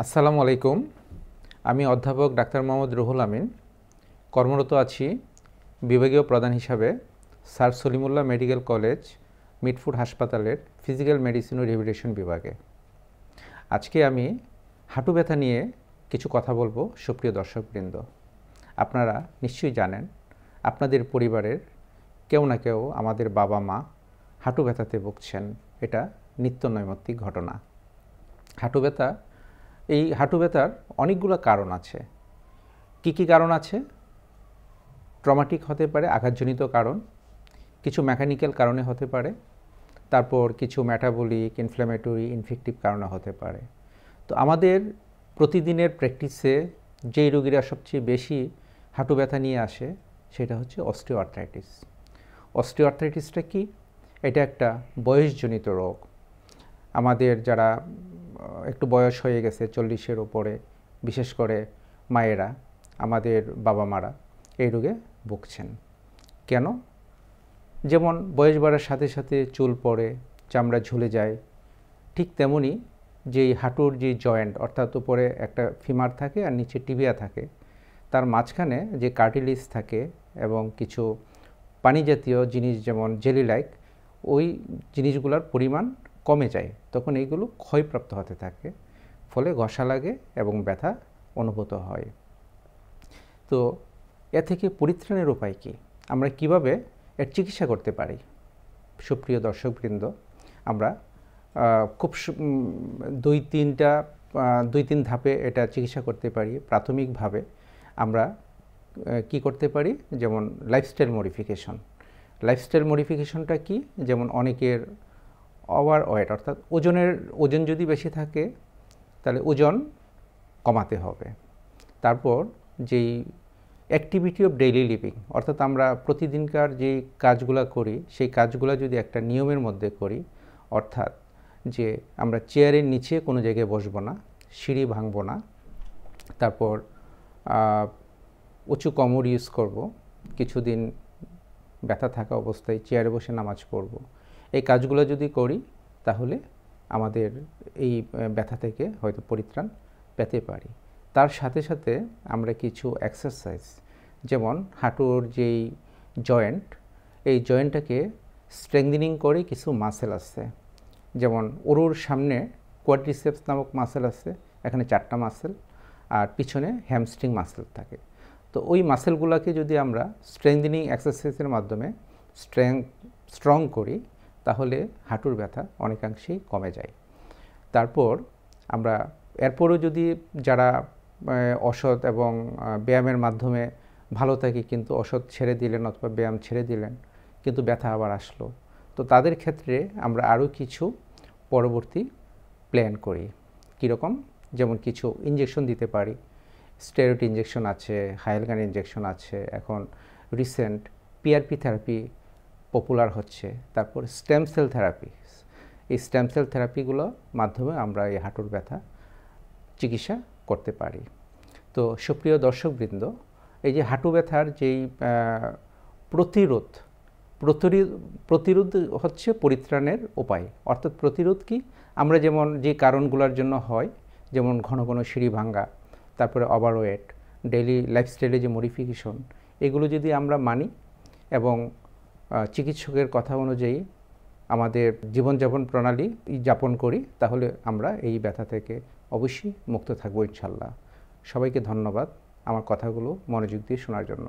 আসসালামু আলাইকুম। আমি অধ্যাপক ডাক্তার মোহাম্মদ রুহুল আমিন। কর্মরত আছি বিভাগীয় প্রধান হিসাবে sir Salimullah medical college Mitford হাসপাতালের ফিজিক্যাল মেডিসিন ও রিহ্যাবিলিটেশন বিভাগে। আজকে আমি হাঁটু ব্যথা নিয়ে কিছু কথা বলবো। সুপ্রিয় দর্শকবৃন্দ, আপনারা নিশ্চয়ই জানেন আপনাদের পরিবারের কেউ না কেউ, আমাদের বাবা মা হাঁটু ব্যথাতে ভুগছেন। এটা নিত্য নৈমিত্তিক ঘটনা। এই হাঁটু ব্যথার অনেকগুলো কারণ আছে। কি কি কারণ আছে? ট্রমাটিক হতে পারে, আঘাতজনিত কারণ, কিছু মেকানিক্যাল কারণে হতে পারে, তারপর কিছু মেটাবলিক, ইনফ্ল্যামেটরি, ইনফেক্টিভ কারণে হতে পারে। তো আমাদের প্রতিদিনের প্র্যাকটিসে যেই রোগীরা সবচেয়ে বেশি হাঁটু ব্যথা নিয়ে আসে সেটা হচ্ছে অস্টিওআর্থ্রাইটিস। অস্টিওআর্থ্রাইটিসটা কি? এটা একটা বয়সজনিত রোগ। আমাদের যারা একটু বয়স হয়ে গেছে 40-এর উপরে, বিশেষ করে মায়েরা, আমাদের বাবা মারা এই রোগে ভুগছেন। কেন? যেমন বয়স বাড়ার সাথে সাথে চুল পড়ে, চামড়া ঝুলে যায়, ঠিক তেমনি যেই হাঁটুর যে জয়েন্ট, অর্থাৎ উপরে একটা ফিমার থাকে আর নিচে টিবিয়া থাকে, তার মাঝখানে যে কার্টিলেজ থাকে এবং কিছু পানি জাতীয় জিনিস যেমন জেলি লাইক, ওই জিনিসগুলোর পরিমাণ কমে যায়। তখন এইগুলো ক্ষয়প্রাপ্ত হতে থাকে, ফলে ঘষা লাগে এবং ব্যথা অনুভূত হয়। তো এ থেকে পরিত্রাণের উপায় কী? আমরা কিভাবে এর চিকিৎসা করতে পারি? সুপ্রিয় দর্শকবৃন্দ, আমরা খুব দুই তিন ধাপে এটা চিকিৎসা করতে পারি। প্রাথমিকভাবে আমরা কি করতে পারি? যেমন লাইফস্টাইল মডিফিকেশনটা কি? যেমন অনেকের ওভারওয়েট, অর্থাৎ ওজন যদি বেশি থাকে তাহলে ওজন কমাতে হবে। তারপর যেই অ্যাক্টিভিটি অফ ডেইলি লিভিং, অর্থাৎ আমরা প্রতিদিনকার যেই কাজগুলো করি সেই কাজগুলো যদি একটা নিয়মের মধ্যে করি, অর্থাৎ যে আমরা চেয়ারের নিচে কোনো জায়গায় বসবো না, সিঁড়ি ভাঙবো না, তারপর উঁচু কোমর ইউজ করব, কিছুদিন ব্যথা থাকা অবস্থায় চেয়ারে বসে নামাজ পড়ব, এই কাজগুলো যদি করি তাহলে আমাদের এই ব্যথা থেকে হয়তো পরিত্রাণ পেতে পারি। তার সাথে সাথে আমরা কিছু এক্সারসাইজ, যেমন হাঁটুর যেই জয়েন্ট, এই জয়েন্টটাকে স্ট্রেংথেনিং করে কিছু মাসেল আছে। যেমন ওরুর সামনে কোয়াড্রিসেপস নামক মাসেল আছে, এখানে 4টা মাসেল, আর পিছনে হ্যামস্ট্রিং মাসেল থাকে। তো ওই মাসেলগুলোকে যদি আমরা স্ট্রেংথেনিং এক্সারসাইজের মাধ্যমে স্ট্রং করি তাহলে হাঁটুর ব্যথা অনেকাংশেই কমে যায়। তারপর আমরা এরপরও যদি যারা ওষুধ এবং ব্যায়ামের মাধ্যমে ভালো থাকে, কিন্তু ওষুধ ছেড়ে দিলেন অথবা ব্যায়াম ছেড়ে দিলেন কিন্তু ব্যথা আবার আসলো, তো তাদের ক্ষেত্রে আমরা আরও কিছু পরবর্তী প্ল্যান করি। কীরকম? যেমন কিছু ইঞ্জেকশন দিতে পারি। স্টেরয়েড ইঞ্জেকশন আছে, হাইলগান ইঞ্জেকশন আছে, এখন রিসেন্ট পিআরপি থেরাপি পপুলার হচ্ছে, তারপর স্টেম সেল থেরাপি। এই স্টেম সেল থেরাপিগুলোর মাধ্যমে আমরা এই হাঁটুর ব্যথা চিকিৎসা করতে পারি। তো সুপ্রিয় দর্শকবৃন্দ, এই যে হাঁটু ব্যথার যেই প্রতিরোধ হচ্ছে পরিত্রাণের উপায়। অর্থাৎ প্রতিরোধ কি? আমরা যেমন যে কারণগুলোর জন্য হয়, যেমন ঘন ঘন সিঁড়ি ভাঙ্গা, তারপরে ওভারওয়েট, ডেইলি লাইফস্টাইলে যে মডিফিকেশন, এগুলো যদি আমরা মানি এবং চিকিৎসকের কথা অনুযায়ী আমাদের জীবনযাপন প্রণালী যাপন করি, তাহলে আমরা এই ব্যথা থেকে অবশ্যই মুক্ত থাকবো ইনশাল্লাহ। সবাইকে ধন্যবাদ আমার কথাগুলো মনোযোগ দিয়ে শোনার জন্য।